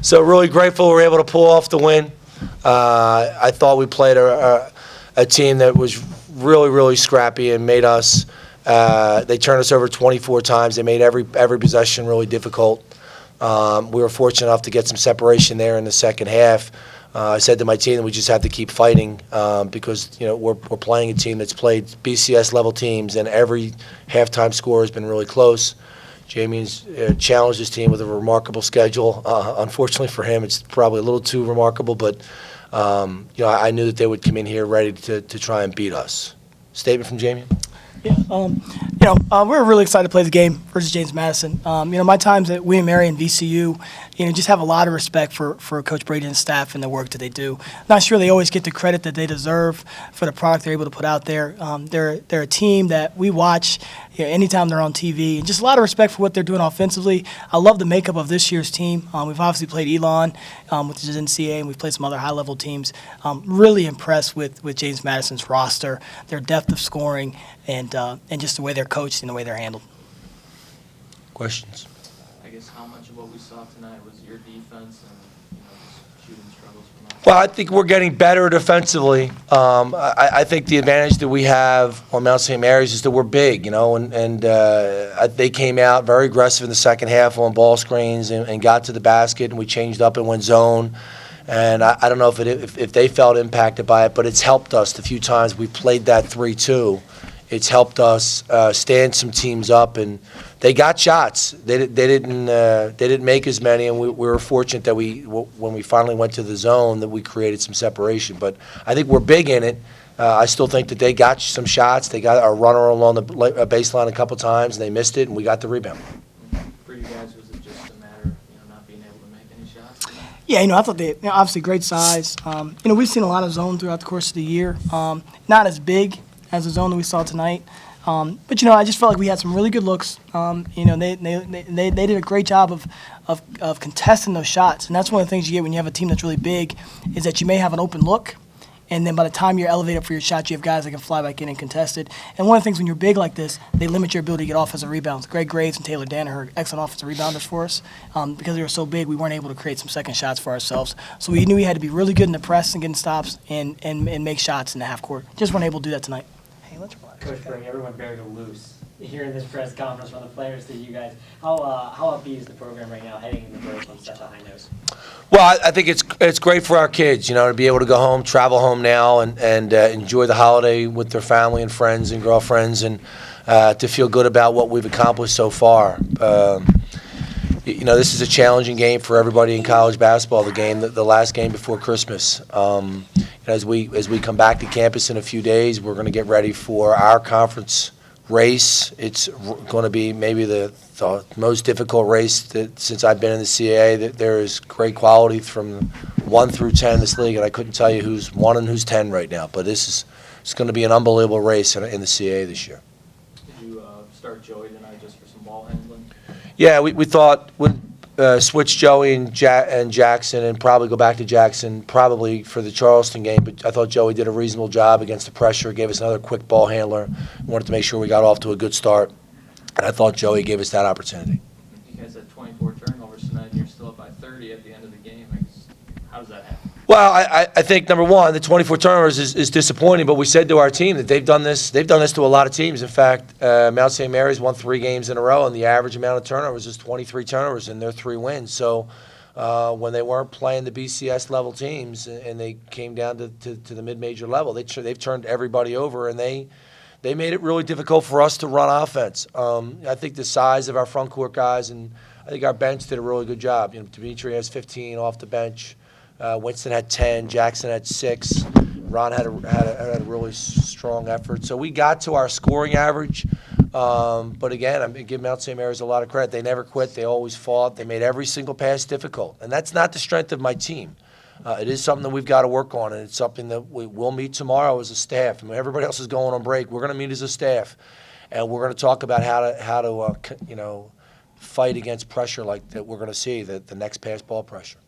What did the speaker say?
So really grateful we were able to pull off the win. I thought we played a team that was really, really scrappy and made us. They turned us over 24 times. They made every possession really difficult. We were fortunate enough to get some separation there in the second half. I said to my team that we just have to keep fighting because we're playing a team that's played BCS level teams, and every halftime score has been really close. Jamion's challenged his team with a remarkable schedule. Unfortunately for him, it's probably a little too remarkable, but I knew that they would come in here ready to try and beat us. Statement from Jamion? Yeah, we're really excited to play the game versus James Madison. My times at William & Mary and VCU, just have a lot of respect for Coach Brady and his staff and the work that they do. Not sure they always get the credit that they deserve for the product they're able to put out there. They're a team that we watch anytime they're on TV, and just a lot of respect for what they're doing offensively. I love the makeup of this year's team. We've obviously played Elon, which is NCAA, and we've played some other high-level teams. Really impressed with James Madison's roster, their depth of scoring, and just the way they're coached and the way they're handled. Questions? I guess how much of what we saw tonight was your defense and just shooting struggles from us? Well, I think we're getting better defensively. I think the advantage that we have on Mount St. Mary's is that we're big, and they came out very aggressive in the second half on ball screens and got to the basket, and we changed up and went zone. And I don't know if they felt impacted by it, but it's helped us the few times we played that 3-2. It's helped us stand some teams up, and they got shots. They didn't make as many, and we were fortunate that when we finally went to the zone that we created some separation. But I think we're big in it. I still think that they got some shots. They got a runner along the baseline a couple times, and they missed it, and we got the rebound. For you guys, was it just a matter of not being able to make any shots? Yeah, I thought they obviously great size. We've seen a lot of zone throughout the course of the year. Not as big as the zone that we saw tonight. But I just felt like we had some really good looks. They did a great job of contesting those shots, and that's one of the things you get when you have a team that's really big, is that you may have an open look, and then by the time you're elevated for your shot, you have guys that can fly back in and contest it. And one of the things when you're big like this, they limit your ability to get offensive rebounds. Greg Graves and Taylor Danaher, excellent offensive rebounders for us. Because they were so big, we weren't able to create some second shots for ourselves. So we knew we had to be really good in the press and getting stops and make shots in the half court. Just weren't able to do that tonight. Hey, let's relax. Coach Brady, everyone very loose. Hearing this press conference from the players to you guys, how upbeat is the program right now heading into the break on such a high nose? Well, I think it's great for our kids, to be able to go home, travel home now, and enjoy the holiday with their family and friends and girlfriends, and to feel good about what we've accomplished so far. This is a challenging game for everybody in college basketball. The last game before Christmas. As we come back to campus in a few days, we're going to get ready for our conference race. It's going to be maybe the most difficult race since I've been in the CAA. There is great quality from 1 through 10 in this league, and I couldn't tell you who's 1 and who's 10 right now. But it's going to be an unbelievable race in the CAA this year. Did you start Joey tonight just for some ball handling? Yeah, we thought we'd switch Joey and Jackson and probably go back to Jackson probably for the Charleston game, but I thought Joey did a reasonable job against the pressure, gave us another quick ball handler. We wanted to make sure we got off to a good start, and I thought Joey gave us that opportunity. You guys had 24 turnovers tonight, and you're still up by 30 at the end of the game. How does that happen? Well, I think, number one, the 24 turnovers is disappointing, but we said to our team that they've done this to a lot of teams. In fact, Mount St. Mary's won 3 games in a row, and the average amount of turnovers is 23 turnovers in their 3 wins. So when they weren't playing the BCS level teams and they came down to the mid-major level, they've turned everybody over, and they made it really difficult for us to run offense. I think the size of our front court guys, and I think our bench did a really good job. Dimitri has 15 off the bench. Winston had 10, Jackson had 6, Ron had a really strong effort. So we got to our scoring average, but again, I'm going to give Mount St. Mary's a lot of credit. They never quit. They always fought. They made every single pass difficult, and that's not the strength of my team. It is something that we've got to work on, and it's something that we'll meet tomorrow as a staff. Everybody else is going on break. We're going to meet as a staff, and we're going to talk about how to fight against pressure like that we're going to see, the next pass ball pressure.